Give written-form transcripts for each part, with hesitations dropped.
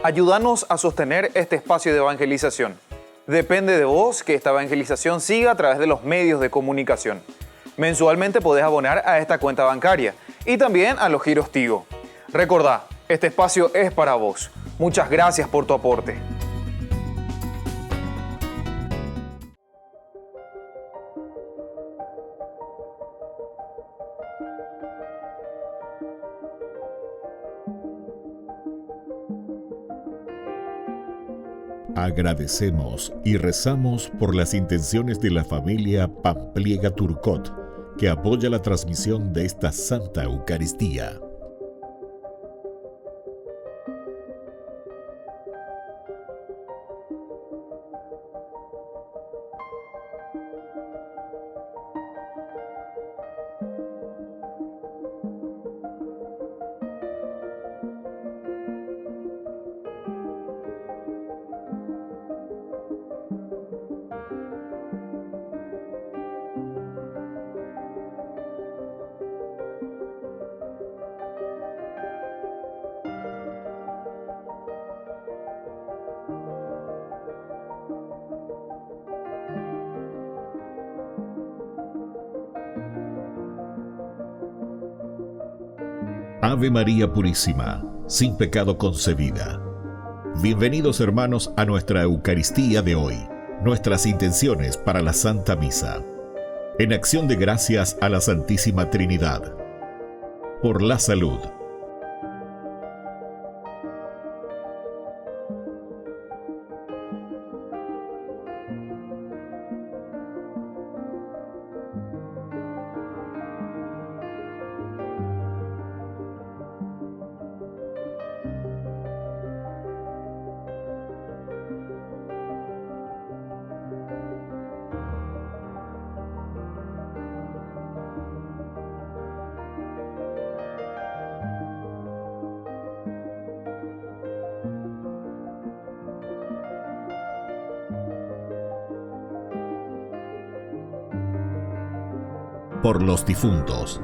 Ayúdanos a sostener este espacio de evangelización. Depende de vos que esta evangelización siga a través de los medios de comunicación. Mensualmente podés abonar a esta cuenta bancaria y también a los giros Tigo. Recordá, este espacio es para vos. Muchas gracias por tu aporte. Agradecemos y rezamos por las intenciones de la familia Pampliega Turcot, que apoya la transmisión de esta Santa Eucaristía. Ave María Purísima, sin pecado concebida. Bienvenidos hermanos a nuestra Eucaristía de hoy, nuestras intenciones para la Santa Misa. En acción de gracias a la Santísima Trinidad. Por la salud. Por los difuntos.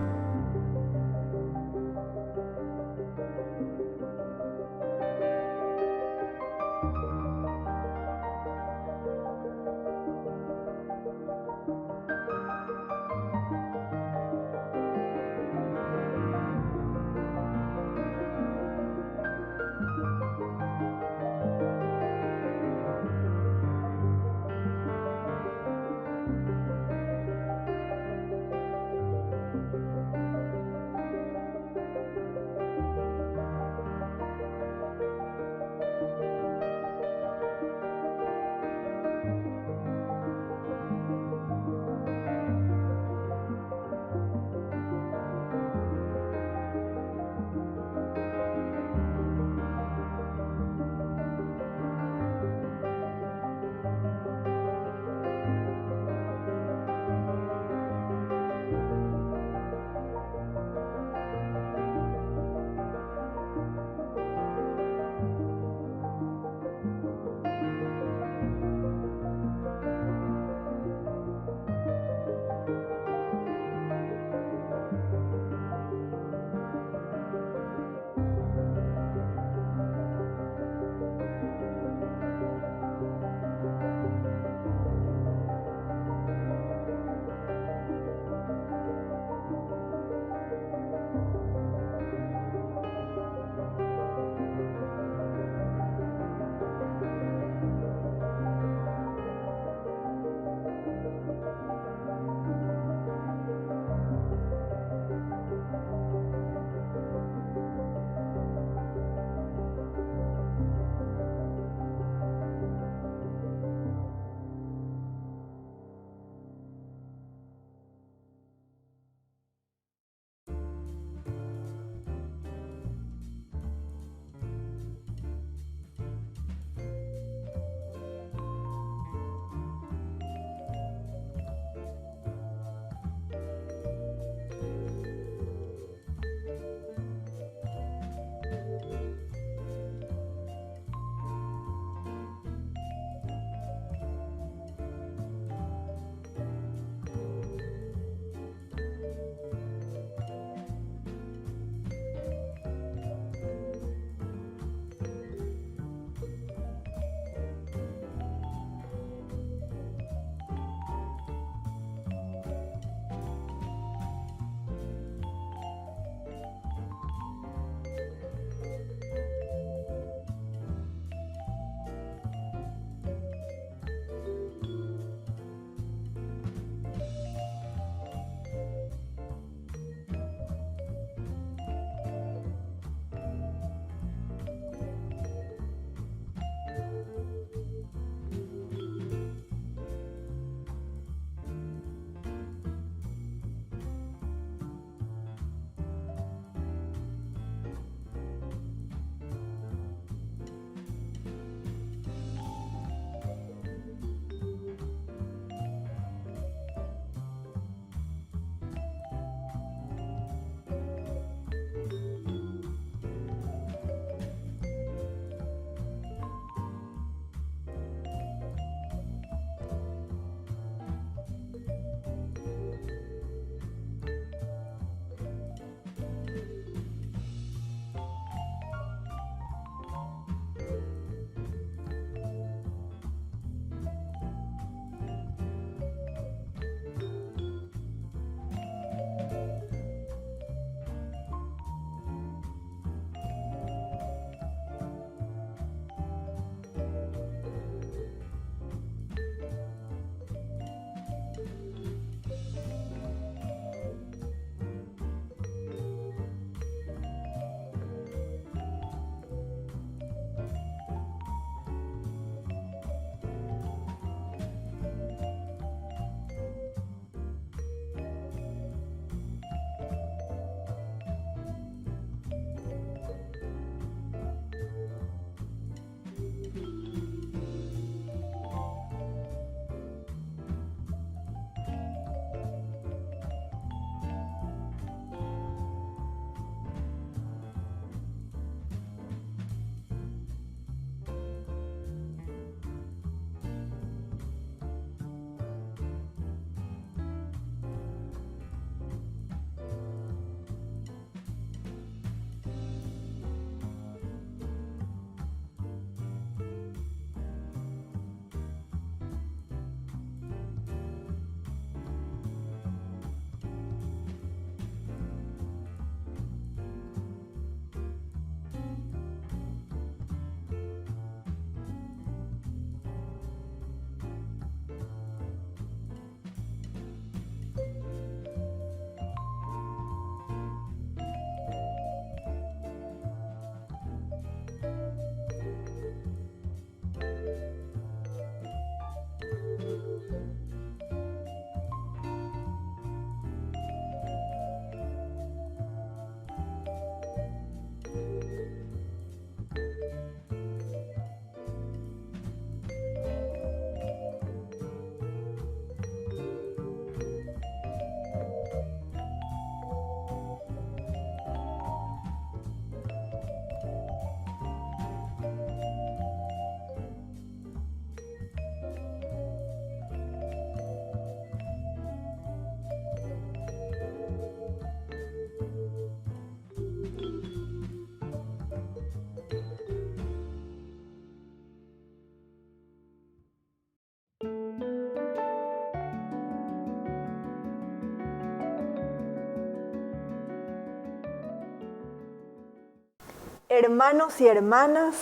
Hermanos y hermanas,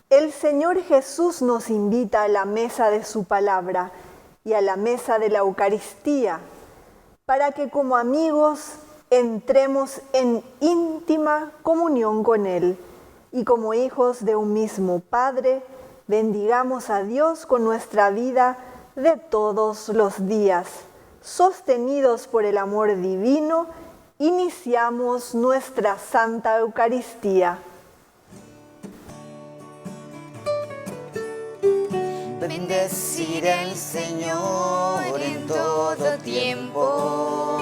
el Señor Jesús nos invita a la mesa de su palabra y a la mesa de la Eucaristía, para que como amigos entremos en íntima comunión con Él y como hijos de un mismo Padre, bendigamos a Dios con nuestra vida de todos los días. Sostenidos por el amor divino, iniciamos nuestra Santa Eucaristía. Bendeciré al Señor en todo tiempo,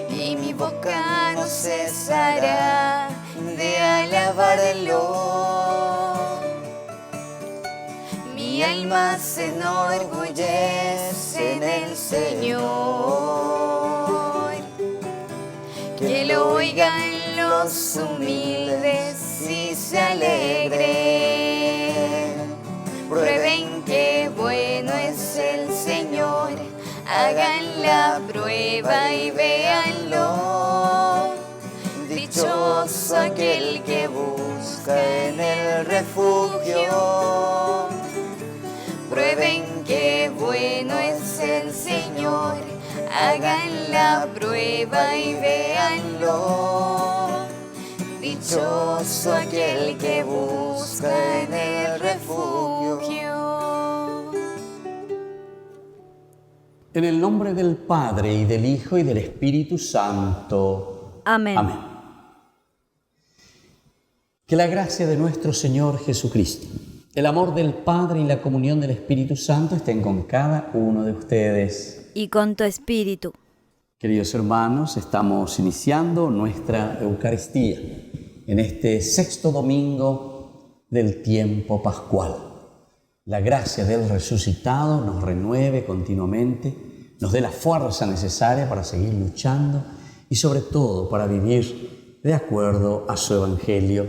y mi boca no cesará de alabarlo. Mi alma se enorgullece en el Señor. Que lo oigan los humildes y se alegren. Prueben que bueno es el Señor, hagan la prueba y véanlo. Dichoso aquel que busca en el refugio. Prueben que bueno es el Señor, hagan la prueba y véanlo. Dichoso aquel que busca en el refugio. En el nombre del Padre, y del Hijo, y del Espíritu Santo. Amén. Amén. Que la gracia de nuestro Señor Jesucristo, el amor del Padre y la comunión del Espíritu Santo estén con cada uno de ustedes. Y con tu espíritu. Queridos hermanos, estamos iniciando nuestra Eucaristía en este sexto domingo del tiempo pascual. La gracia del resucitado nos renueve continuamente, nos dé la fuerza necesaria para seguir luchando y sobre todo para vivir de acuerdo a su Evangelio.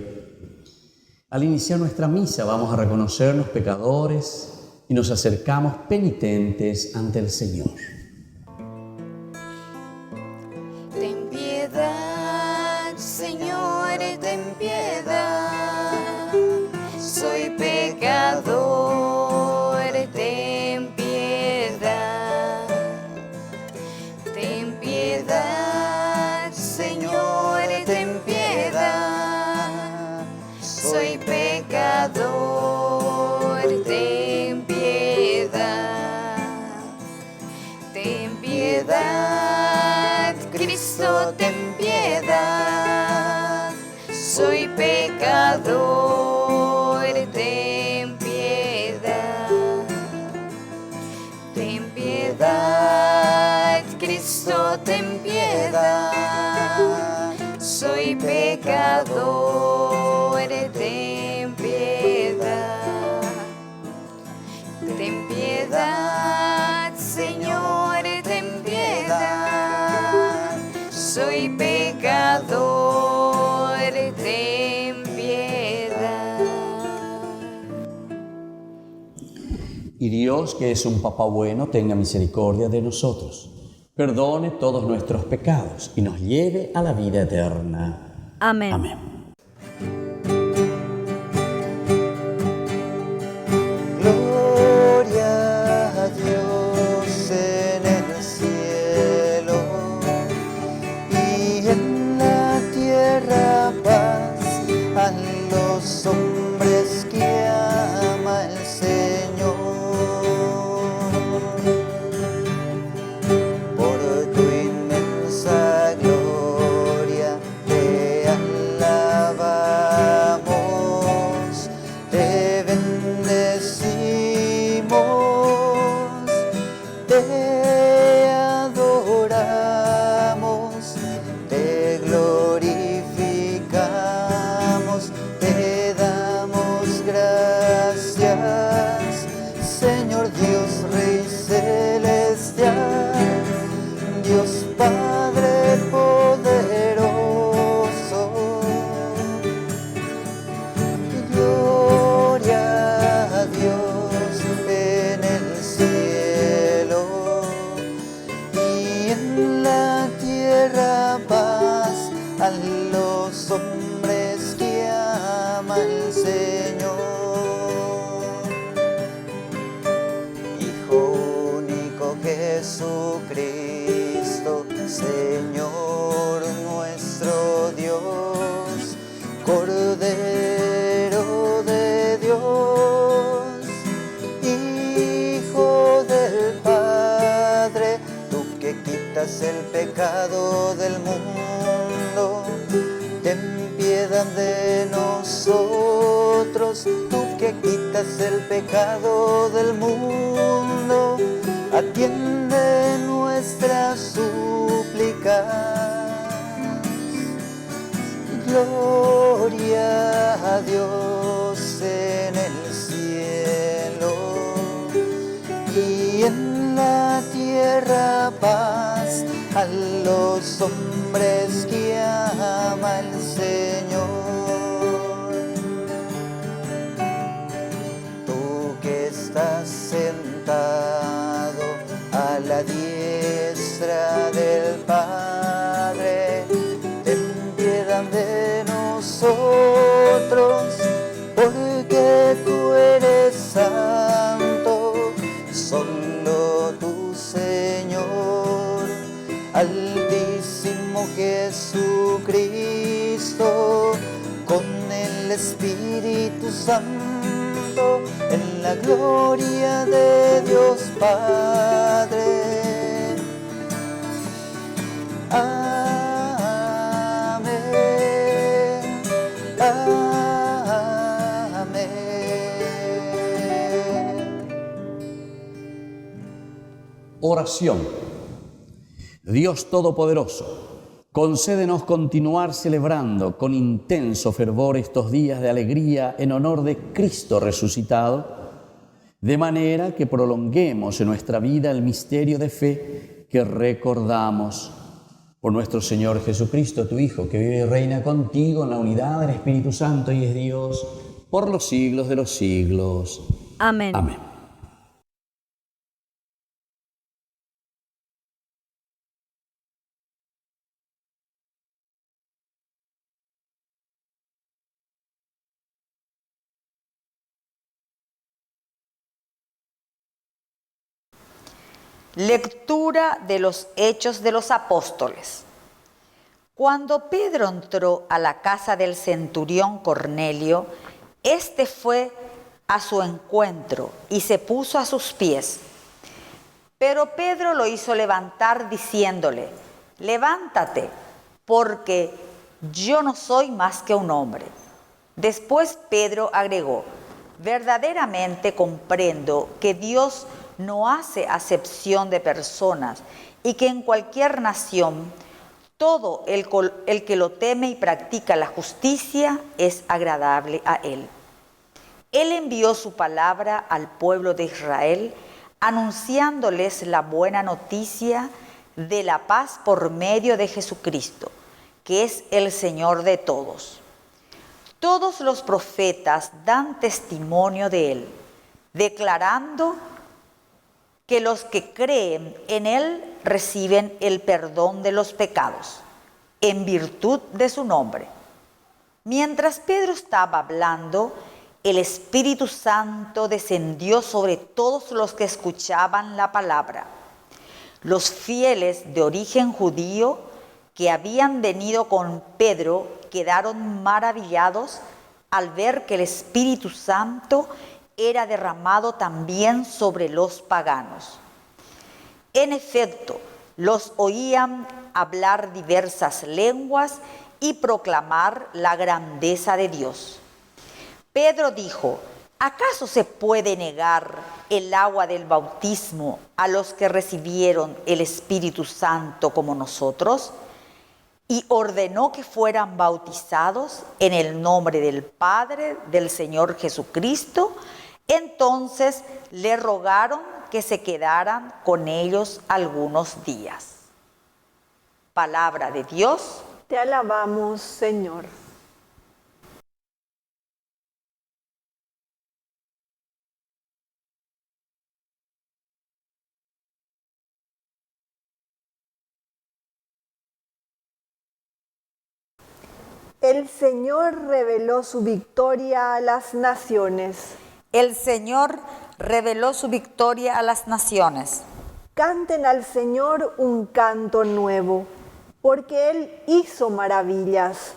Al iniciar nuestra misa vamos a reconocernos pecadores y nos acercamos penitentes ante el Señor. Ten piedad, Señor, ten piedad. Soy pecador, ten piedad. Ten piedad, Señor, ten piedad. Soy pecador, ten piedad. Ten piedad, Cristo, ten piedad. Soy pecador, ten piedad. Ten piedad, Cristo, ten piedad. Soy pecador, ten piedad. Ten piedad, Señor, ten piedad. Soy pecador, ten piedad. Y Dios, que es un Papá bueno, tenga misericordia de nosotros, perdone todos nuestros pecados y nos lleve a la vida eterna. Amén. Amén. Gloria a Dios en el cielo y en la tierra paz a los hombres que ama el Señor. Por tu inmensa gloria te alabamos, te bendecimos, te adoramos, te glorificamos, te damos llama el Señor. Hijo único Jesucristo, Señor nuestro Dios, Cordero de Dios, Hijo del Padre, tú que quitas el pecado del mundo, ten piedad de nosotros. Tú que quitas el pecado del mundo, atiende nuestras súplicas. Gloria a Dios en el cielo y en la tierra paz a los hombres que ama el Señor. Tú que estás sentado a la diestra del Padre, ten piedad de nosotros, porque tú eres santo, solo tú, Señor, Altísimo Jesucristo, con el Espíritu Santo, en la gloria de Dios Padre. Amén. Amén. Oración. Dios Todopoderoso, concédenos continuar celebrando con intenso fervor estos días de alegría en honor de Cristo resucitado, de manera que prolonguemos en nuestra vida el misterio de fe que recordamos. Por nuestro Señor Jesucristo, tu Hijo, que vive y reina contigo en la unidad del Espíritu Santo y es Dios por los siglos de los siglos. Amén. Amén. Lectura de los Hechos de los Apóstoles. Cuando Pedro entró a la casa del centurión Cornelio, éste fue a su encuentro y se puso a sus pies. Pero Pedro lo hizo levantar diciéndole: levántate, porque yo no soy más que un hombre. Después Pedro agregó: verdaderamente comprendo que Dios no hace acepción de personas y que en cualquier nación todo el que lo teme y practica la justicia es agradable a Él. Él envió su palabra al pueblo de Israel, anunciándoles la buena noticia de la paz por medio de Jesucristo, que es el Señor de todos. Todos los profetas dan testimonio de Él, declarando que los que creen en Él reciben el perdón de los pecados, en virtud de su nombre. Mientras Pedro estaba hablando, el Espíritu Santo descendió sobre todos los que escuchaban la palabra. Los fieles de origen judío que habían venido con Pedro quedaron maravillados al ver que el Espíritu Santo era derramado también sobre los paganos. En efecto, los oían hablar diversas lenguas y proclamar la grandeza de Dios. Pedro dijo: ¿acaso se puede negar el agua del bautismo a los que recibieron el Espíritu Santo como nosotros? Y ordenó que fueran bautizados en el nombre del Padre, del Señor Jesucristo. Entonces le rogaron que se quedaran con ellos algunos días. Palabra de Dios. Te alabamos, Señor. El Señor reveló su victoria a las naciones. El Señor reveló su victoria a las naciones. Canten al Señor un canto nuevo, porque Él hizo maravillas.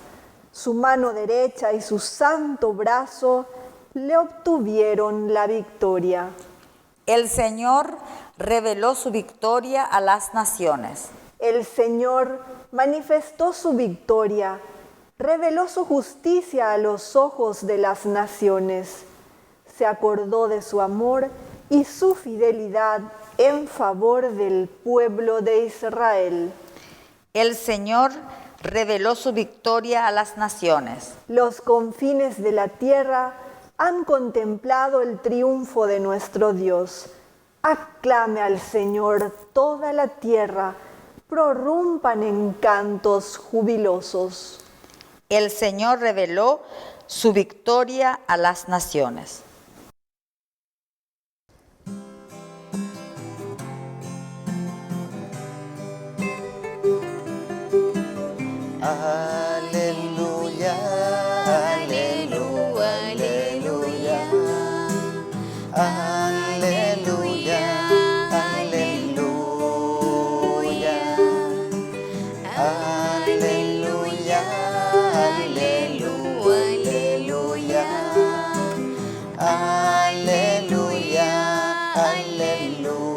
Su mano derecha y su santo brazo le obtuvieron la victoria. El Señor reveló su victoria a las naciones. El Señor manifestó su victoria, reveló su justicia a los ojos de las naciones. Se acordó de su amor y su fidelidad en favor del pueblo de Israel. El Señor reveló su victoria a las naciones. Los confines de la tierra han contemplado el triunfo de nuestro Dios. Aclame al Señor toda la tierra, prorrumpan en cantos jubilosos. El Señor reveló su victoria a las naciones. Aleluya, aleluya, aleluya. Aleluya, aleluya. Aleluya, aleluya, aleluya. Aleluya, aleluya.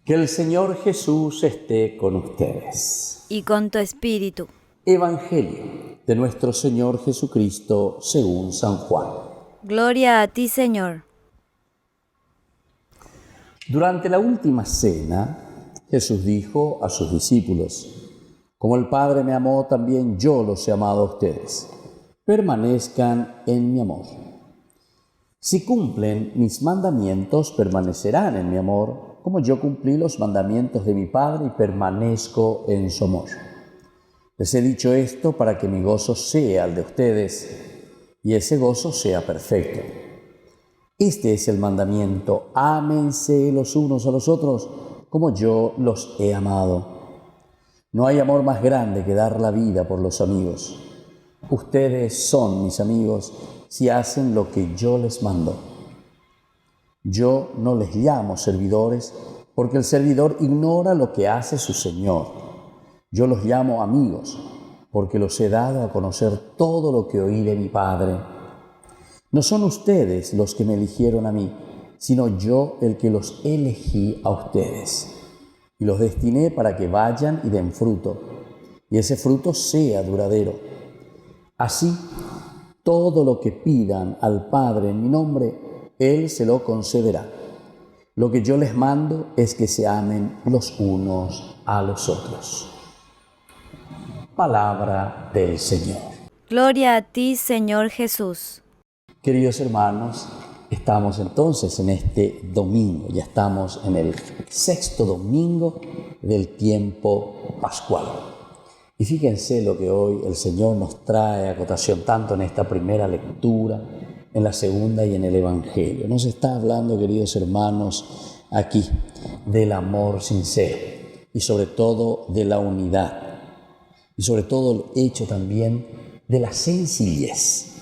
Que el Señor Jesús esté con ustedes. Y con tu espíritu. Evangelio de nuestro Señor Jesucristo según San Juan. Gloria a ti, Señor. Durante la última cena, Jesús dijo a sus discípulos: como el Padre me amó, también yo los he amado a ustedes. Permanezcan en mi amor. Si cumplen mis mandamientos, permanecerán en mi amor, como yo cumplí los mandamientos de mi Padre y permanezco en su amor. Les he dicho esto para que mi gozo sea el de ustedes y ese gozo sea perfecto. Este es el mandamiento: ámense los unos a los otros como yo los he amado. No hay amor más grande que dar la vida por los amigos. Ustedes son mis amigos si hacen lo que yo les mando. Yo no les llamo servidores, porque el servidor ignora lo que hace su Señor. Yo los llamo amigos, porque los he dado a conocer todo lo que oí de mi Padre. No son ustedes los que me eligieron a mí, sino yo el que los elegí a ustedes. Y los destiné para que vayan y den fruto, y ese fruto sea duradero. Así, todo lo que pidan al Padre en mi nombre, Él se lo concederá. Lo que yo les mando es que se amen los unos a los otros. Palabra del Señor. Gloria a ti, Señor Jesús. Queridos hermanos, estamos entonces en este domingo, ya estamos en el sexto domingo del tiempo pascual. Y fíjense lo que hoy el Señor nos trae a cotación, tanto en esta primera lectura, en la segunda y en el Evangelio. Nos está hablando, queridos hermanos, aquí del amor sincero y sobre todo de la unidad y sobre todo el hecho también de la sencillez.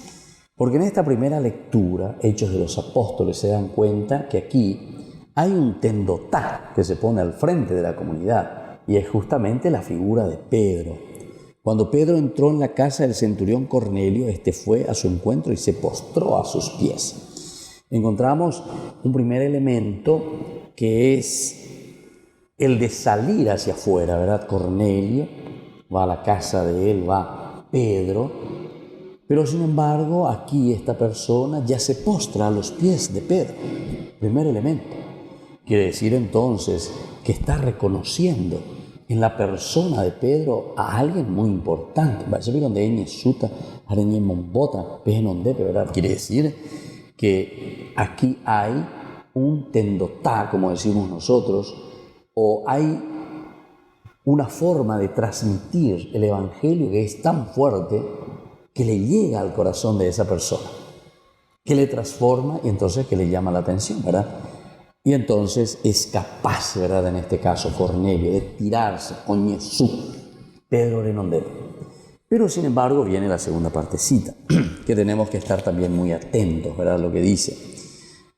Porque en esta primera lectura, Hechos de los Apóstoles, se dan cuenta que aquí hay un tendotá que se pone al frente de la comunidad y es justamente la figura de Pedro. Cuando Pedro entró en la casa del centurión Cornelio, este fue a su encuentro y se postró a sus pies. Encontramos un primer elemento que es el de salir hacia afuera, ¿verdad? Cornelio va a la casa de él, va Pedro, pero sin embargo aquí esta persona ya se postra a los pies de Pedro. Primer elemento. Quiere decir entonces que está reconociendo en la persona de Pedro a alguien muy importante. Quiere decir que aquí hay un tendotá, como decimos nosotros, o hay una forma de transmitir el Evangelio que es tan fuerte que le llega al corazón de esa persona. que le transforma y entonces que le llama la atención, ¿verdad? Y entonces es capaz, ¿verdad? En este caso, Cornelio, de tirarse, oñe su, Pedro renondero. Pero sin embargo viene la segunda partecita, que tenemos que estar también muy atentos, ¿verdad? Lo que dice.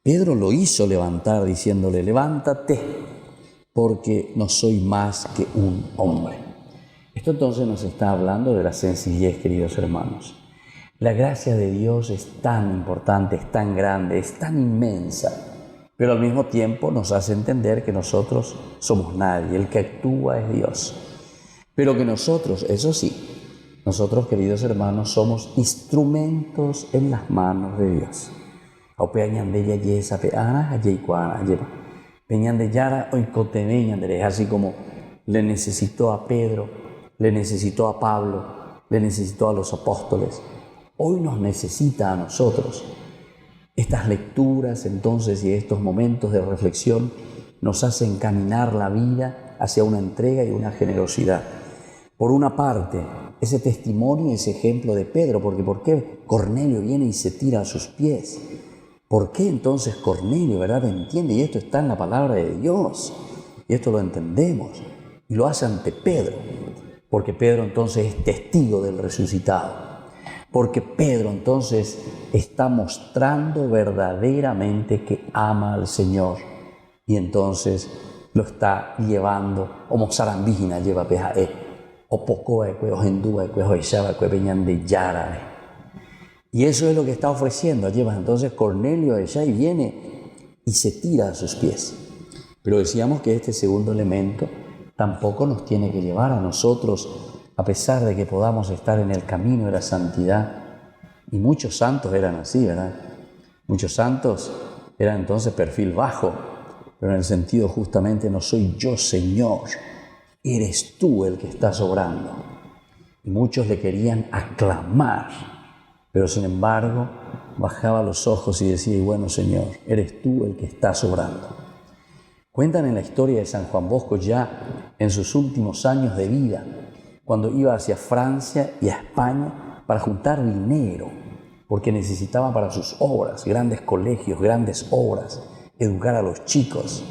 Pedro lo hizo levantar diciéndole, levántate, porque no soy más que un hombre. Esto entonces nos está hablando de la sencillez, queridos hermanos. La gracia de Dios es tan importante, es tan grande, es tan inmensa, pero al mismo tiempo nos hace entender que nosotros somos nadie, el que actúa es Dios. Pero que nosotros, eso sí, nosotros, queridos hermanos, somos instrumentos en las manos de Dios. Así como le necesitó a Pedro, le necesitó a Pablo, le necesitó a los apóstoles. Hoy nos necesita a nosotros. Estas lecturas entonces y estos momentos de reflexión nos hacen caminar la vida hacia una entrega y una generosidad. Por una parte, ese testimonio, ese ejemplo de Pedro, porque ¿por qué Cornelio viene y se tira a sus pies? ¿Por qué entonces Cornelio, verdad, entiende? Y esto está en la palabra de Dios, y esto lo entendemos, y lo hace ante Pedro, porque Pedro entonces es testigo del resucitado. Porque Pedro entonces está mostrando verdaderamente que ama al Señor y entonces lo está llevando, como Sarambina lleva pejae, o poco o hindú, o echaba peñan de yara. Y eso es lo que está ofreciendo. Lleva entonces Cornelio allá y viene y se tira a sus pies. Pero decíamos que este segundo elemento tampoco nos tiene que llevar a nosotros, a pesar de que podamos estar en el camino de la santidad, y muchos santos eran así, ¿verdad? Muchos santos eran entonces perfil bajo, pero en el sentido justamente no soy yo, Señor, eres tú el que estás obrando. Y muchos le querían aclamar, pero sin embargo bajaba los ojos y decía, y bueno, Señor, eres tú el que estás obrando. Cuentan en la historia de San Juan Bosco ya en sus últimos años de vida, cuando iba hacia Francia y a España para juntar dinero, porque necesitaba para sus obras, grandes colegios, grandes obras, educar a los chicos,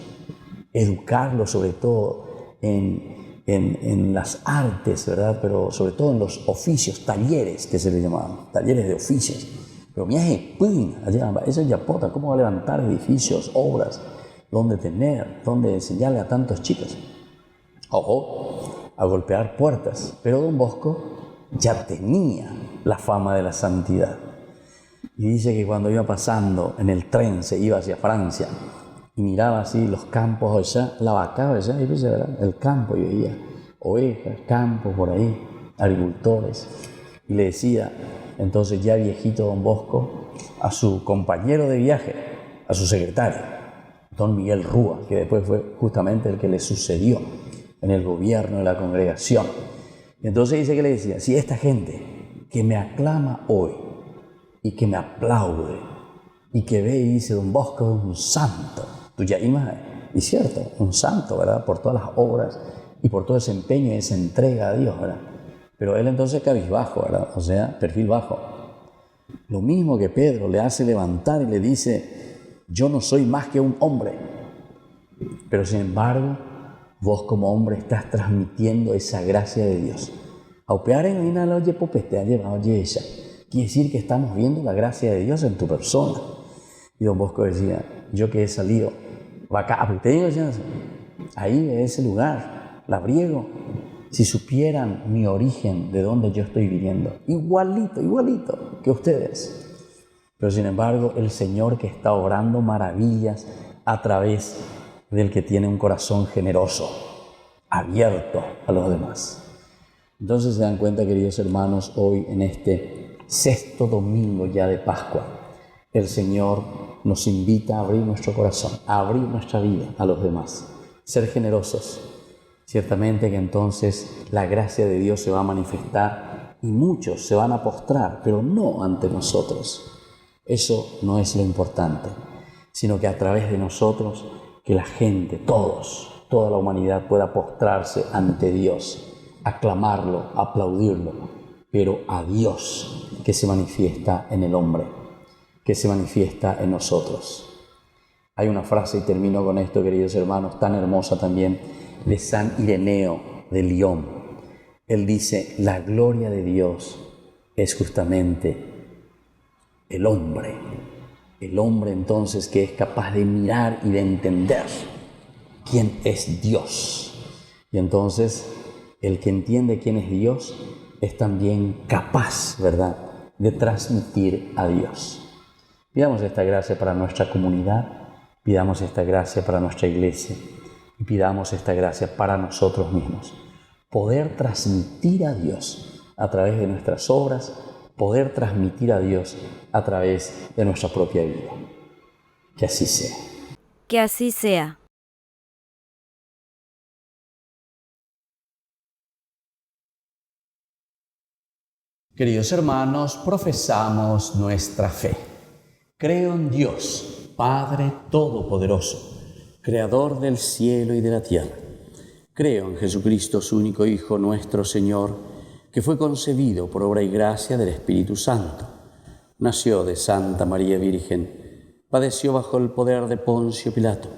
educarlos sobre todo en las artes, ¿verdad? Pero sobre todo en los oficios, talleres que se le llamaban, talleres de oficios. Pero mira, eso es yapota, ¿cómo va a levantar edificios, obras? ¿Dónde tener? ¿Dónde enseñarle a tantos chicos? Ojo, a golpear puertas. Pero Don Bosco ya tenía la fama de la santidad. Y dice que cuando iba pasando en el tren, se iba hacia Francia, y miraba así los campos allá, la vaca allá, y dice, ¿verdad? El campo, y veía ovejas, campos por ahí, agricultores. Y le decía, entonces ya viejito Don Bosco, a su compañero de viaje, a su secretario, Don Miguel Rúa, que después fue justamente el que le sucedió en el gobierno de la congregación. Y entonces dice que le decía, si esta gente que me aclama hoy y que me aplaude y que ve y dice, Don Bosco es un santo, tú ya imaginas, y cierto, un santo, ¿verdad? Por todas las obras y por todo ese empeño y esa entrega a Dios, ¿verdad? Pero él entonces cabizbajo, ¿verdad? O sea, perfil bajo. Lo mismo que Pedro le hace levantar y le dice, yo no soy más que un hombre. Pero sin embargo, vos como hombre estás transmitiendo esa gracia de Dios. Quiere decir que estamos viendo la gracia de Dios en tu persona. Y Don Bosco decía, yo que he salido, ahí en ese lugar, labriego, si supieran mi origen, de dónde yo estoy viviendo, igualito que ustedes. Pero sin embargo, el Señor que está obrando maravillas a través del que tiene un corazón generoso, abierto a los demás. Entonces se dan cuenta, queridos hermanos, hoy en este sexto domingo ya de Pascua, el Señor nos invita a abrir nuestro corazón, a abrir nuestra vida a los demás, ser generosos. Ciertamente que entonces la gracia de Dios se va a manifestar y muchos se van a postrar, pero no ante nosotros. Eso no es lo importante, sino que a través de nosotros, que la gente, toda la humanidad pueda postrarse ante Dios, aclamarlo, aplaudirlo, pero a Dios que se manifiesta en el hombre. que se manifiesta en nosotros. Hay una frase, y termino con esto, queridos hermanos, tan hermosa también, de San Ireneo de Lyon. Él dice: la gloria de Dios es justamente el hombre. El hombre entonces que es capaz de mirar y de entender quién es Dios. Y entonces el que entiende quién es Dios es también capaz, ¿verdad?, de transmitir a Dios. Pidamos esta gracia para nuestra comunidad, pidamos esta gracia para nuestra iglesia y pidamos esta gracia para nosotros mismos. Poder transmitir a Dios a través de nuestras obras, poder transmitir a Dios a través de nuestra propia vida. Que así sea. Que así sea. Queridos hermanos, profesamos nuestra fe. Creo en Dios, Padre Todopoderoso, Creador del cielo y de la tierra. Creo en Jesucristo, su único Hijo, nuestro Señor, que fue concebido por obra y gracia del Espíritu Santo. Nació de Santa María Virgen, padeció bajo el poder de Poncio Pilato,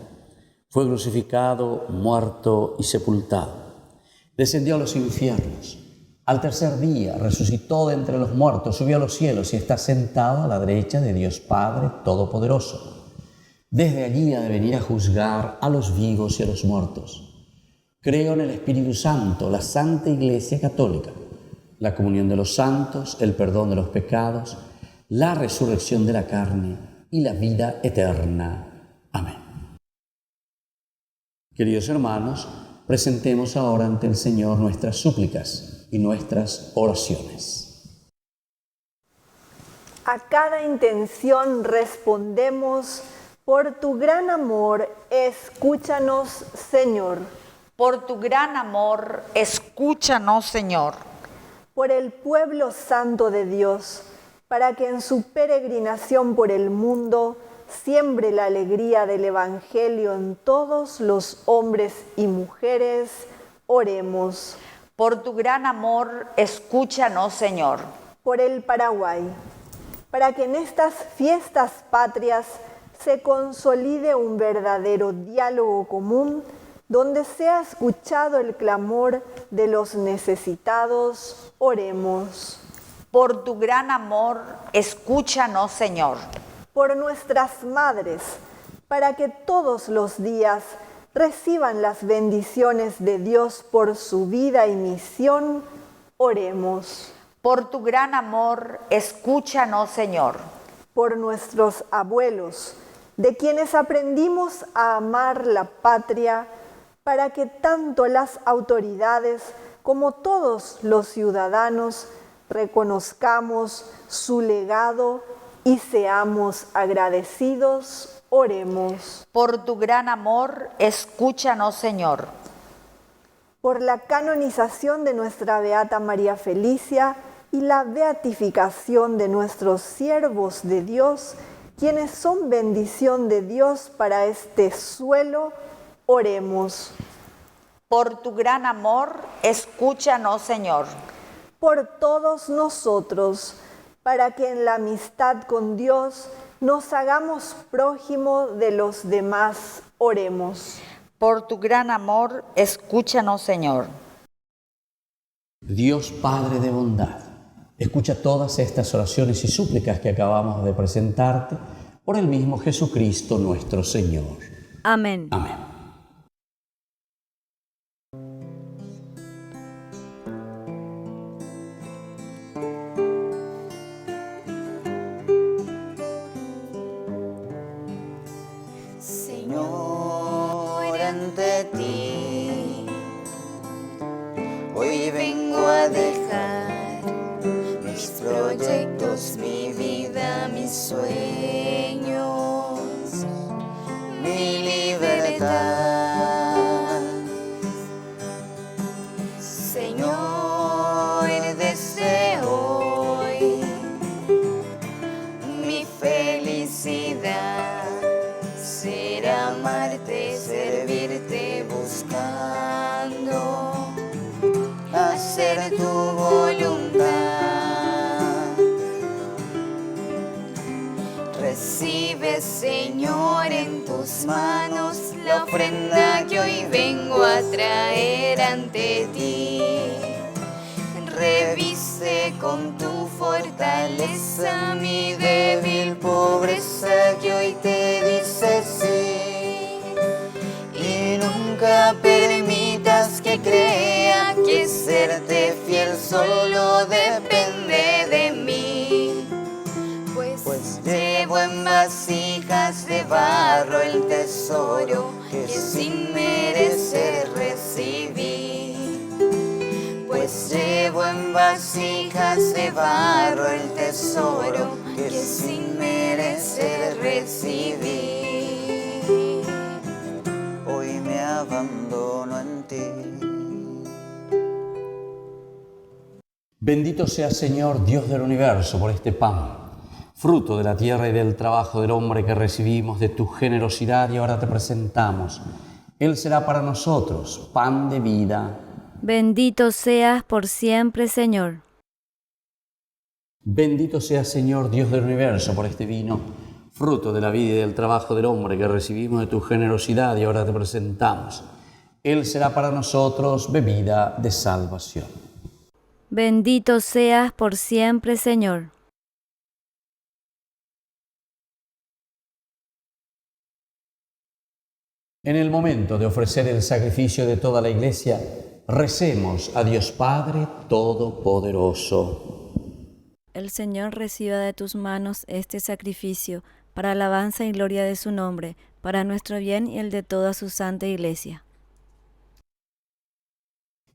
fue crucificado, muerto y sepultado. Descendió a los infiernos. Al tercer día resucitó de entre los muertos, subió a los cielos y está sentado a la derecha de Dios Padre Todopoderoso. Desde allí ha de venir a juzgar a los vivos y a los muertos. Creo en el Espíritu Santo, la Santa Iglesia Católica, la comunión de los santos, el perdón de los pecados, la resurrección de la carne y la vida eterna. Amén. Queridos hermanos, presentemos ahora ante el Señor nuestras súplicas y nuestras oraciones. A cada intención respondemos: por tu gran amor, escúchanos, Señor. Por tu gran amor, escúchanos, Señor. Por el pueblo santo de Dios, para que en su peregrinación por el mundo siembre la alegría del Evangelio en todos los hombres y mujeres, oremos. Por tu gran amor, escúchanos, Señor. Por el Paraguay, para que en estas fiestas patrias se consolide un verdadero diálogo común, donde sea escuchado el clamor de los necesitados, oremos. Por tu gran amor, escúchanos, Señor. Por nuestras madres, para que todos los días reciban las bendiciones de Dios por su vida y misión, oremos. Por tu gran amor, escúchanos, Señor. Por nuestros abuelos, de quienes aprendimos a amar la patria, para que tanto las autoridades como todos los ciudadanos reconozcamos su legado y seamos agradecidos, oremos. Por tu gran amor, escúchanos, Señor. Por la canonización de nuestra Beata María Felicia y la beatificación de nuestros siervos de Dios, quienes son bendición de Dios para este suelo, oremos. Por tu gran amor, escúchanos, Señor. Por todos nosotros, para que en la amistad con Dios nos hagamos prójimo de los demás, oremos. Por tu gran amor, escúchanos, Señor. Dios Padre de bondad, escucha todas estas oraciones y súplicas que acabamos de presentarte por el mismo Jesucristo nuestro Señor. Amén. Amén. Señor, ante ti hoy vengo a dejar mis proyectos, mi vida, mis sueños, mi libertad. Señor, desde hoy mi felicidad será amarte, servirte, buscando hacer tu voluntad. Pues Señor, en tus manos la ofrenda que hoy vengo a traer ante ti. Reviste con tu fortaleza mi débil pobreza que hoy te dice sí. Y nunca permitas que crea que serte fiel solo depende de mí. Pues llevo en vasijas de barro el tesoro que sin merecer recibí. Pues llevo en vasijas de barro el tesoro que sin merecer recibí. Hoy me abandono en ti. Bendito sea, Señor, Dios del universo, por este pan, fruto de la tierra y del trabajo del hombre que recibimos de tu generosidad y ahora te presentamos. Él será para nosotros pan de vida. Bendito seas por siempre, Señor. Bendito sea, Señor, Dios del universo, por este vino, fruto de la vida y del trabajo del hombre que recibimos de tu generosidad y ahora te presentamos. Él será para nosotros bebida de salvación. Bendito seas por siempre, Señor. En el momento de ofrecer el sacrificio de toda la Iglesia, recemos a Dios Padre Todopoderoso. El Señor reciba de tus manos este sacrificio para alabanza y gloria de su nombre, para nuestro bien y el de toda su santa Iglesia.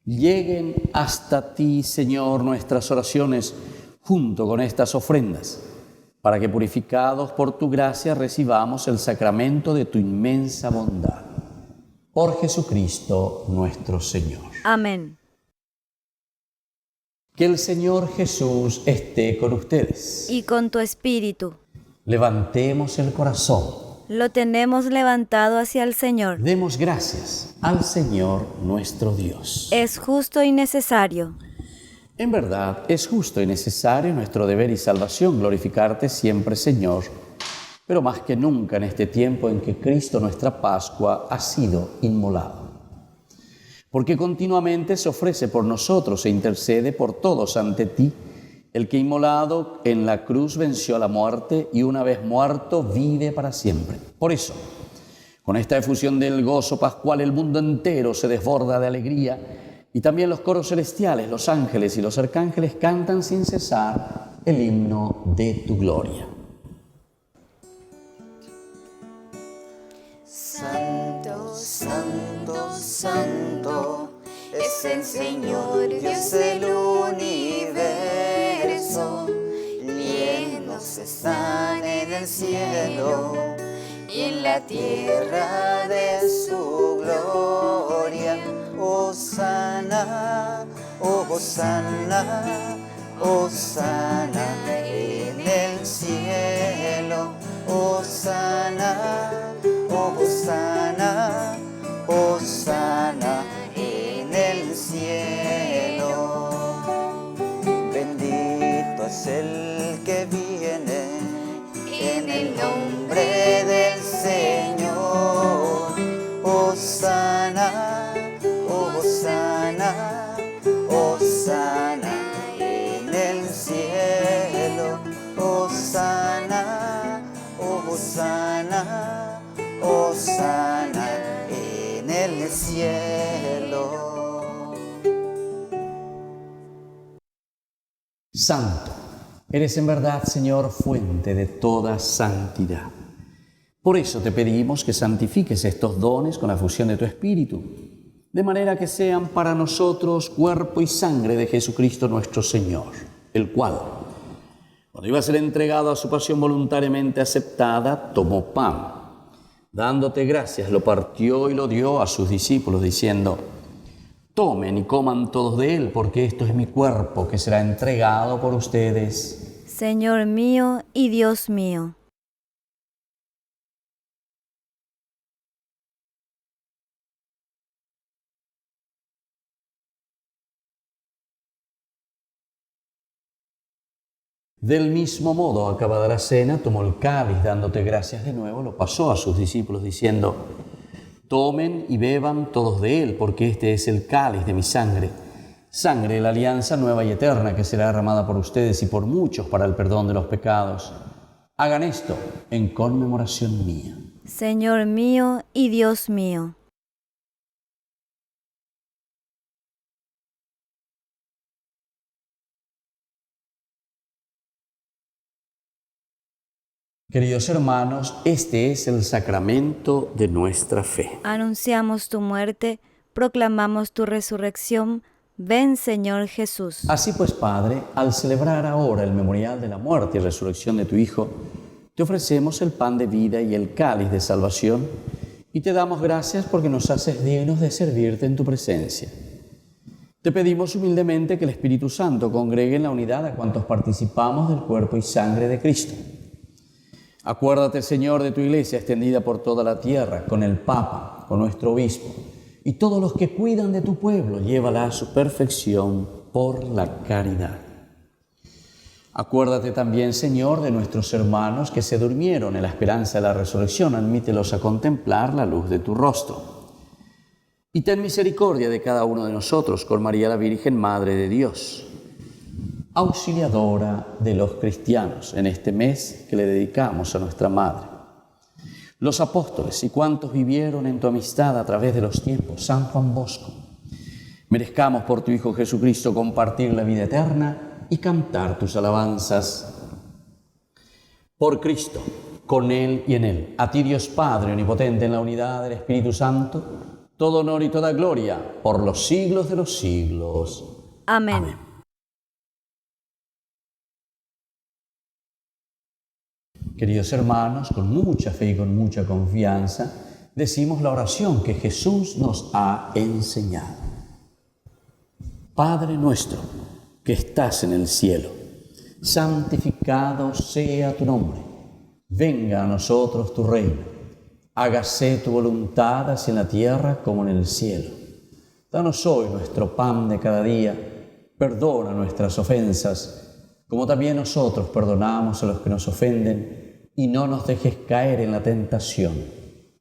Lleguen hasta ti, Señor, nuestras oraciones junto con estas ofrendas, para que purificados por tu gracia recibamos el sacramento de tu inmensa bondad. Por Jesucristo nuestro Señor. Amén. Que el Señor Jesús esté con ustedes. Y con tu espíritu. Levantemos el corazón. Lo tenemos levantado hacia el Señor. Demos gracias al Señor nuestro Dios. Es justo y necesario. En verdad, es justo y necesario nuestro deber y salvación glorificarte siempre, Señor, pero más que nunca en este tiempo en que Cristo, nuestra Pascua, ha sido inmolado. Porque continuamente se ofrece por nosotros e intercede por todos ante ti, el que inmolado en la cruz venció a la muerte y una vez muerto vive para siempre. Por eso, con esta efusión del gozo pascual, el mundo entero se desborda de alegría y también los coros celestiales, los ángeles y los arcángeles cantan sin cesar el himno de tu gloria. Santo, santo, santo, es el Señor Dios del universo. Llenos están en el cielo y en la tierra de su gloria. Hosana, hosana, hosana en el cielo. Hosana, hosana, hosana en el cielo. Bendito es el que viene en el nombre del Señor. Hosana, hosana, hosana en el cielo. Hosana, hosana, hosana en el cielo. Santo, eres en verdad, Señor, fuente de toda santidad. Por eso te pedimos que santifiques estos dones con la fusión de tu Espíritu, de manera que sean para nosotros cuerpo y sangre de Jesucristo nuestro Señor, el cual, cuando iba a ser entregado a su pasión voluntariamente aceptada, tomó pan. Dándote gracias, lo partió y lo dio a sus discípulos, diciendo: tomen y coman todos de él, porque esto es mi cuerpo que será entregado por ustedes. Señor mío y Dios mío. Del mismo modo, acabada la cena, tomó el cáliz, dándote gracias de nuevo, lo pasó a sus discípulos diciendo: tomen y beban todos de él, porque este es el cáliz de mi sangre, sangre de la alianza nueva y eterna, que será derramada por ustedes y por muchos para el perdón de los pecados. Hagan esto en conmemoración mía. Señor mío y Dios mío. Queridos hermanos, este es el sacramento de nuestra fe. Anunciamos tu muerte, proclamamos tu resurrección. Ven, Señor Jesús. Así pues, Padre, al celebrar ahora el memorial de la muerte y resurrección de tu Hijo, te ofrecemos el pan de vida y el cáliz de salvación, y te damos gracias porque nos haces dignos de servirte en tu presencia. Te pedimos humildemente que el Espíritu Santo congregue en la unidad a cuantos participamos del cuerpo y sangre de Cristo. Acuérdate, Señor, de tu Iglesia extendida por toda la tierra, con el Papa, con nuestro Obispo, y todos los que cuidan de tu pueblo, llévala a su perfección por la caridad. Acuérdate también, Señor, de nuestros hermanos que se durmieron en la esperanza de la resurrección, admítelos a contemplar la luz de tu rostro. Y ten misericordia de cada uno de nosotros, con María la Virgen, Madre de Dios, auxiliadora de los cristianos en este mes que le dedicamos a nuestra Madre. Los apóstoles y cuantos vivieron en tu amistad a través de los tiempos, San Juan Bosco, merezcamos por tu Hijo Jesucristo compartir la vida eterna y cantar tus alabanzas. Por Cristo, con Él y en Él, a ti Dios Padre omnipotente en la unidad del Espíritu Santo, todo honor y toda gloria por los siglos de los siglos. Amén. Amén. Queridos hermanos, con mucha fe y con mucha confianza, decimos la oración que Jesús nos ha enseñado. Padre nuestro, que estás en el cielo, santificado sea tu nombre. Venga a nosotros tu reino. Hágase tu voluntad así en la tierra como en el cielo. Danos hoy nuestro pan de cada día. Perdona nuestras ofensas, como también nosotros perdonamos a los que nos ofenden. Y no nos dejes caer en la tentación,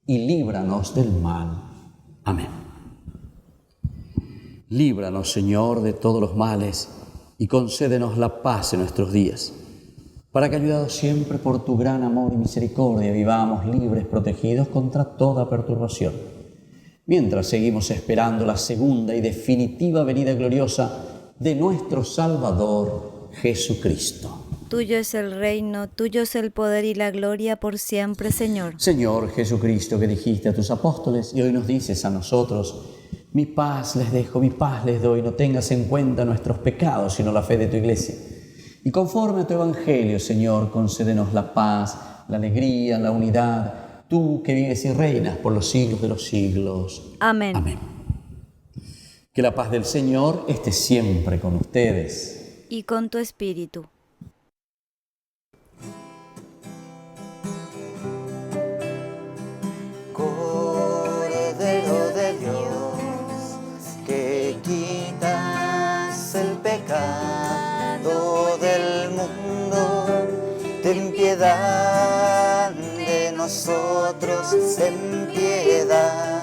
y líbranos del mal. Amén. Líbranos, Señor, de todos los males, y concédenos la paz en nuestros días, para que, ayudados siempre por tu gran amor y misericordia, vivamos libres, protegidos contra toda perturbación, mientras seguimos esperando la segunda y definitiva venida gloriosa de nuestro Salvador Jesucristo. Tuyo es el reino, tuyo es el poder y la gloria por siempre, Señor. Señor Jesucristo, que dijiste a tus apóstoles y hoy nos dices a nosotros: mi paz les dejo, mi paz les doy, no tengas en cuenta nuestros pecados, sino la fe de tu Iglesia. Y conforme a tu Evangelio, Señor, concédenos la paz, la alegría, la unidad, tú que vives y reinas por los siglos de los siglos. Amén. Amén. Que la paz del Señor esté siempre con ustedes. Y con tu espíritu. Cordero de Dios, que quitas el pecado del mundo, ten piedad de nosotros, ten piedad.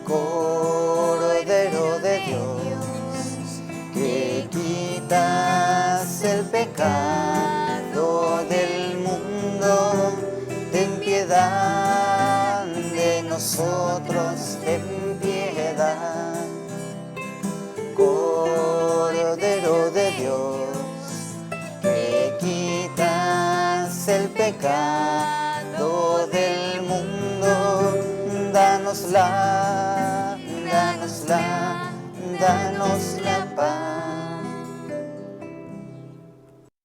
Cordero de Dios, que quitas el pecado del mundo, ten piedad de nosotros, ten piedad. Cordero de Dios, que quitas el pecado del mundo, danos la paz.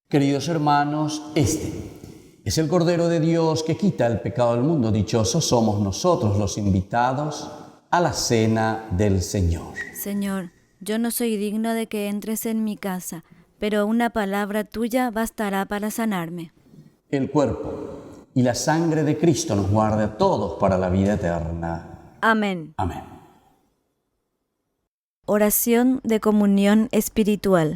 Queridos hermanos, este es el Cordero de Dios que quita el pecado del mundo. Dichosos somos nosotros los invitados a la cena del Señor. Señor, yo no soy digno de que entres en mi casa, pero una palabra tuya bastará para sanarme. El cuerpo y la sangre de Cristo nos guarde a todos para la vida eterna. Amén. Amén. Oración de comunión espiritual.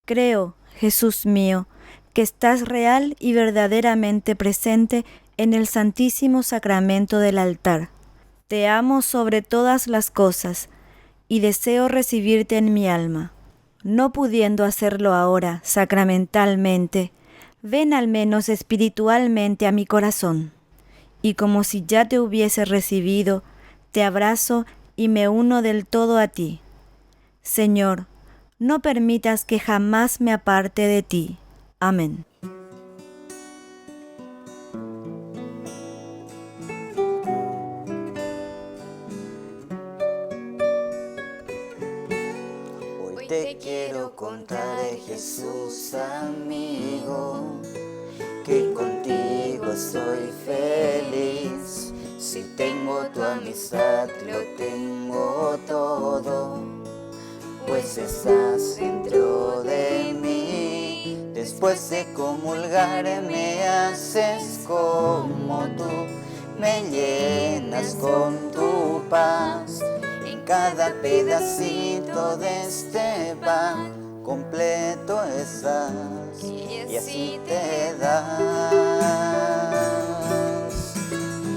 Creo, Jesús mío, que estás real y verdaderamente presente en el Santísimo Sacramento del altar. Te amo sobre todas las cosas y deseo recibirte en mi alma. No pudiendo hacerlo ahora sacramentalmente, ven al menos espiritualmente a mi corazón. Y como si ya te hubiese recibido, te abrazo y me uno del todo a ti. Señor, no permitas que jamás me aparte de ti. Amén. Hoy te quiero contar, Jesús amigo, que contigo soy feliz. Si tengo tu amistad, lo tengo todo, pues estás dentro de mí. Después de comulgar me haces como tú, me llenas con tu paz. En cada pedacito de este pan completo estás, y así te das.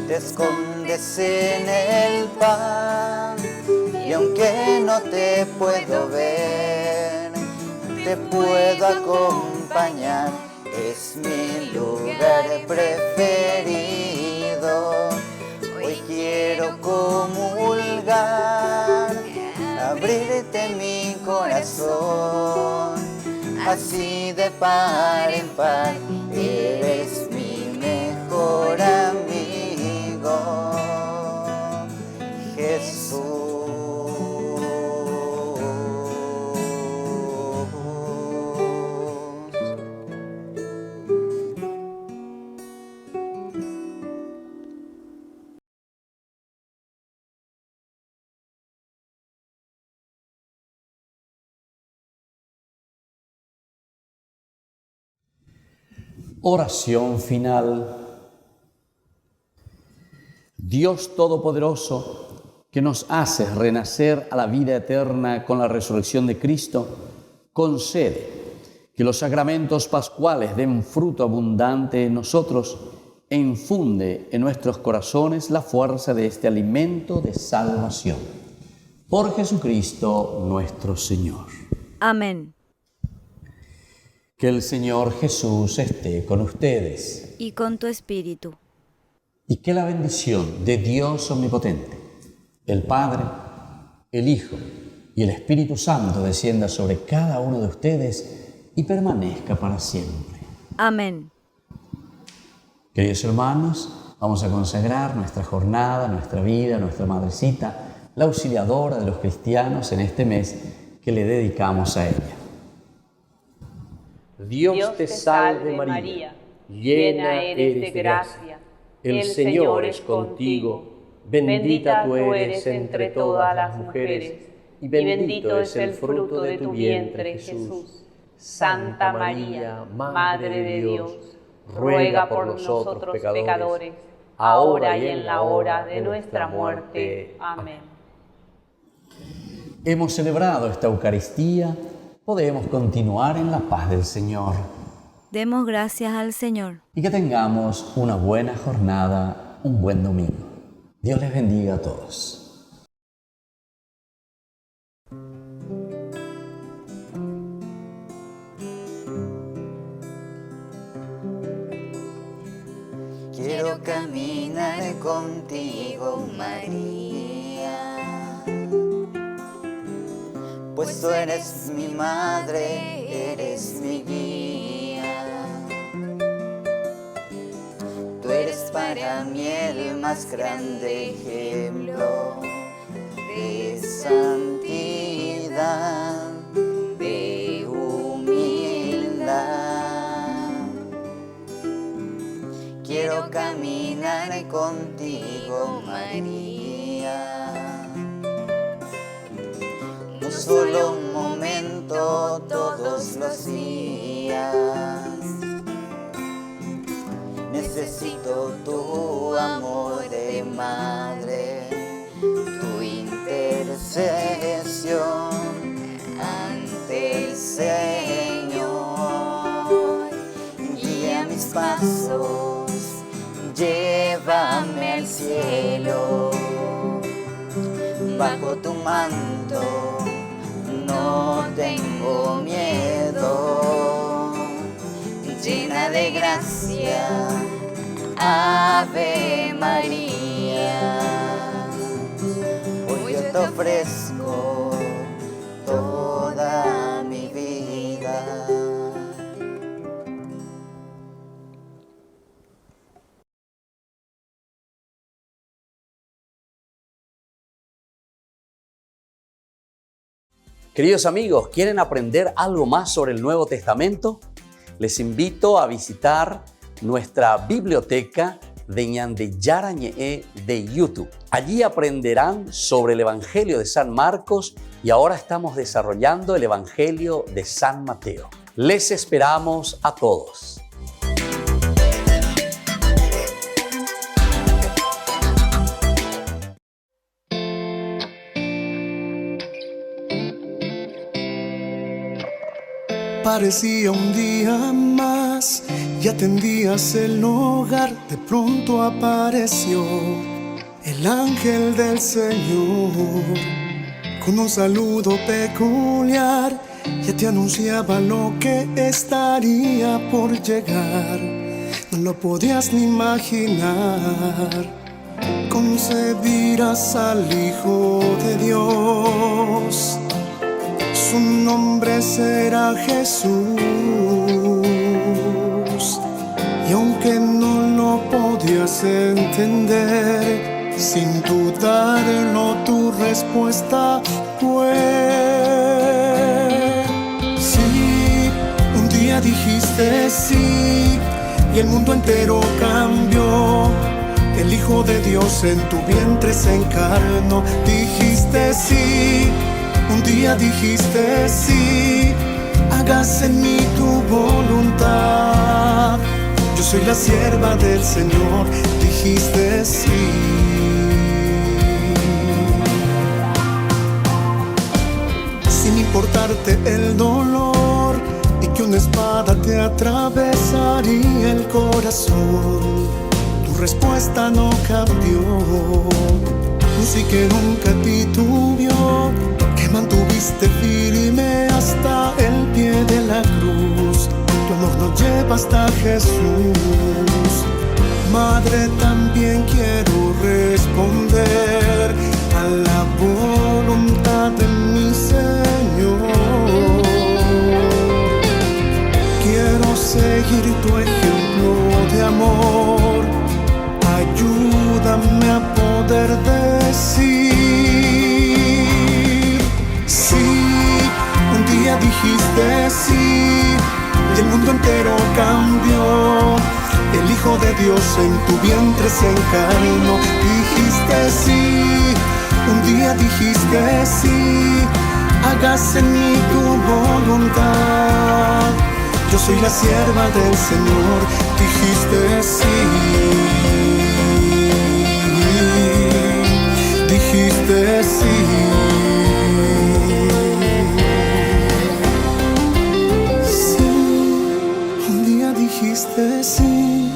Te escondes en el pan, y aunque no te puedo ver, te puedo acompañar. Es mi lugar preferido. Hoy quiero comulgar, abrirte mi corazón, así de par en par. Eres mi mejor amigo, Jesús. Oración final. Dios Todopoderoso, que nos haces renacer a la vida eterna con la resurrección de Cristo, concede que los sacramentos pascuales den fruto abundante en nosotros e infunde en nuestros corazones la fuerza de este alimento de salvación. Por Jesucristo nuestro Señor. Amén. Que el Señor Jesús esté con ustedes. Y con tu espíritu. Y que la bendición de Dios Omnipotente, el Padre, el Hijo y el Espíritu Santo descienda sobre cada uno de ustedes y permanezca para siempre. Amén. Queridos hermanos, vamos a consagrar nuestra jornada, nuestra vida, nuestra madrecita, la auxiliadora de los cristianos en este mes que le dedicamos a ella. Dios te salve María, llena eres de gracia, el Señor es contigo, bendita tú eres entre todas las mujeres, y bendito es el fruto de tu vientre, Jesús. Santa María, Madre de Dios, ruega por nosotros pecadores, ahora y en la hora de nuestra muerte. Amén. Hemos celebrado esta Eucaristía. Podemos continuar en la paz del Señor. Demos gracias al Señor. Y que tengamos una buena jornada, un buen domingo. Dios les bendiga a todos. Quiero caminar contigo, María, pues tú eres mi madre, eres mi guía. Tú eres para mí el más grande ejemplo de santidad, de humildad. Quiero caminar contigo, María, no solo un momento, todos los días. Necesito tu amor de madre, tu intercesión ante el Señor. pasos, llévame al cielo. Bajo tu manto no tengo miedo. Llena de gracia, Ave María. Hoy yo te ofrezco toda mi vida. Queridos amigos, ¿quieren aprender algo más sobre el Nuevo Testamento? Les invito a visitar nuestra biblioteca de Ñande Yarañe de YouTube. Allí aprenderán sobre el Evangelio de San Marcos y ahora estamos desarrollando el Evangelio de San Mateo. Les esperamos a todos. Parecía un día más y atendías el hogar. De pronto apareció el ángel del Señor con un saludo peculiar. Ya te anunciaba lo que estaría por llegar. No lo podías ni imaginar. Concebirás al Hijo de Dios. Su nombre será Jesús, y aunque no lo podías entender, sin dudarlo tu respuesta fue sí. Un día dijiste sí, y el mundo entero cambió. El Hijo de Dios en tu vientre se encarnó. Dijiste sí. Un día dijiste sí, hágase en mí tu voluntad. Yo soy la sierva del Señor, dijiste sí. Sin importarte el dolor y que una espada te atravesaría el corazón, tu respuesta no cambió. Sí que nunca titubeó, que mantuviste firme hasta el pie de la cruz. Tu amor nos lleva hasta Jesús. Madre, también quiero responder a la voluntad de mi Señor. Quiero seguir tu ejemplo de amor. Ayúdame a poder decir sí. Un día dijiste sí, y el mundo entero cambió. El Hijo de Dios en tu vientre se encarnó. Dijiste sí. Un día dijiste sí, hágase en mí tu voluntad. Yo soy la sierva del Señor. Dijiste sí. Dijiste sí. Sí, un día dijiste sí,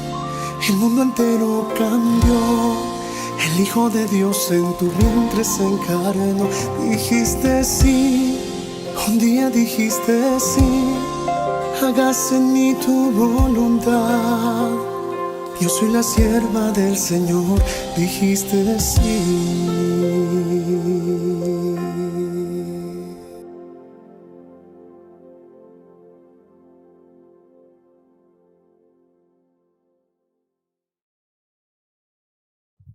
el mundo entero cambió. El Hijo de Dios en tu vientre se encarnó. Dijiste sí, un día dijiste sí, hágase en mí tu voluntad. Yo soy la sierva del Señor, dijiste sí.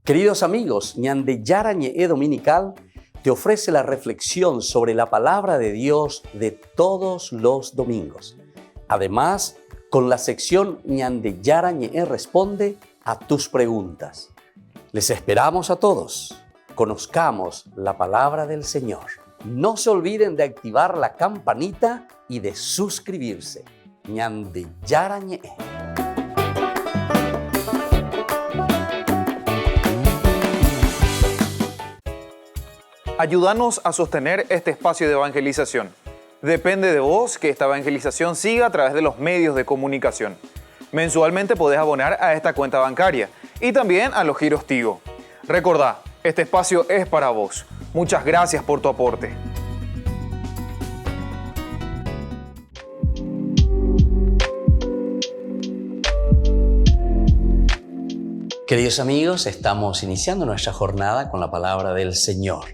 Queridos amigos, Ñande Yarañe Dominical te ofrece la reflexión sobre la palabra de Dios de todos los domingos. Además, con la sección Ñande Yarañe responde a tus preguntas. Les esperamos a todos. Conozcamos la palabra del Señor. No se olviden de activar la campanita y de suscribirse. Ñande Yarañe. Ayúdanos a sostener este espacio de evangelización. Depende de vos que esta evangelización siga a través de los medios de comunicación. Mensualmente podés abonar a esta cuenta bancaria y también a los giros Tigo. Recordá, este espacio es para vos. Muchas gracias por tu aporte. Queridos amigos, estamos iniciando nuestra jornada con la palabra del Señor.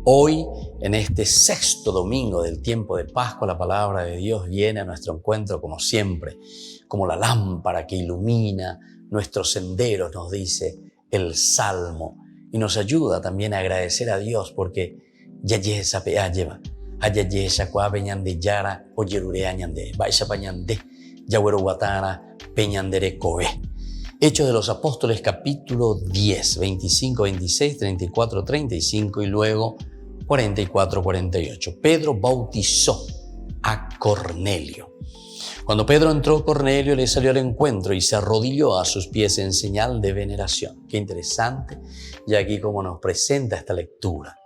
Hoy, en este sexto domingo del tiempo de Pascua, la palabra de Dios viene a nuestro encuentro como siempre, como la lámpara que ilumina nuestros senderos, nos dice el Salmo, y nos ayuda también a agradecer a Dios porque yayesa peayeva, ayayesa kwa peñande yara oyerure añande, baisa pañande, yawero watara peñandere koe. Hechos de los Apóstoles capítulo 10, 25, 26, 34, 35 y luego 44, 48. Pedro bautizó a Cornelio. Cuando Pedro entró, Cornelio le salió al encuentro y se arrodilló a sus pies en señal de veneración. Qué interesante, y aquí como nos presenta esta lectura.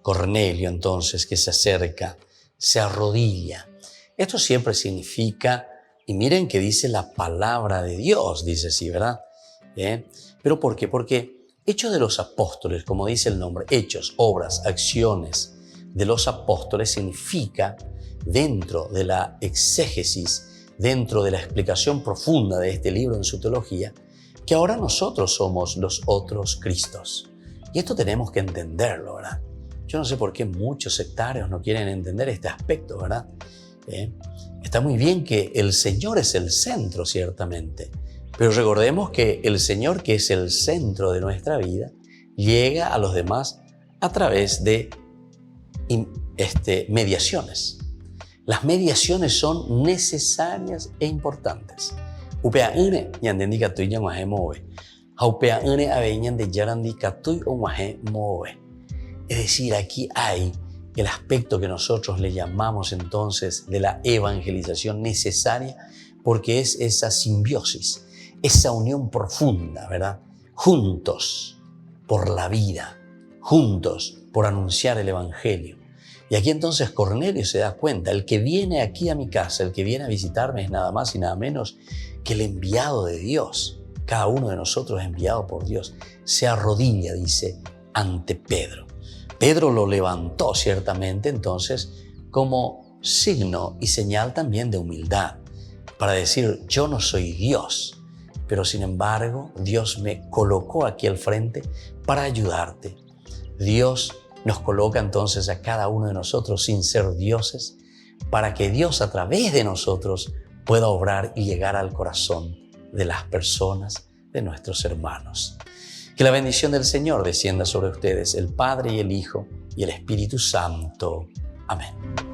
Cornelio entonces que se acerca, se arrodilla. Esto siempre significa, y miren que dice la palabra de Dios, dice así, ¿verdad? ¿Pero por qué? Porque Hechos de los Apóstoles, como dice el nombre, hechos, obras, acciones de los apóstoles significa, dentro de la exégesis, dentro de la explicación profunda de este libro en su teología, que ahora nosotros somos los otros Cristos. Y esto tenemos que entenderlo, ¿verdad? Yo no sé por qué muchos sectarios no quieren entender este aspecto, ¿verdad? Está muy bien que el Señor es el centro, ciertamente, pero recordemos que el Señor, que es el centro de nuestra vida, llega a los demás a través de mediaciones. Las mediaciones son necesarias e importantes. Es decir, aquí hay el aspecto que nosotros le llamamos entonces de la evangelización necesaria, porque es esa simbiosis, esa unión profunda, ¿verdad? Juntos por la vida, juntos por anunciar el evangelio. Y aquí entonces Cornelio se da cuenta, el que viene aquí a mi casa, el que viene a visitarme es nada más y nada menos que el enviado de Dios. Cada uno de nosotros es enviado por Dios. Se arrodilla, dice, ante Pedro. Pedro lo levantó ciertamente entonces como signo y señal también de humildad, para decir, yo no soy Dios, pero sin embargo Dios me colocó aquí al frente para ayudarte. Dios nos coloca entonces a cada uno de nosotros sin ser dioses, para que Dios a través de nosotros pueda obrar y llegar al corazón de las personas, de nuestros hermanos. Que la bendición del Señor descienda sobre ustedes, el Padre y el Hijo y el Espíritu Santo. Amén.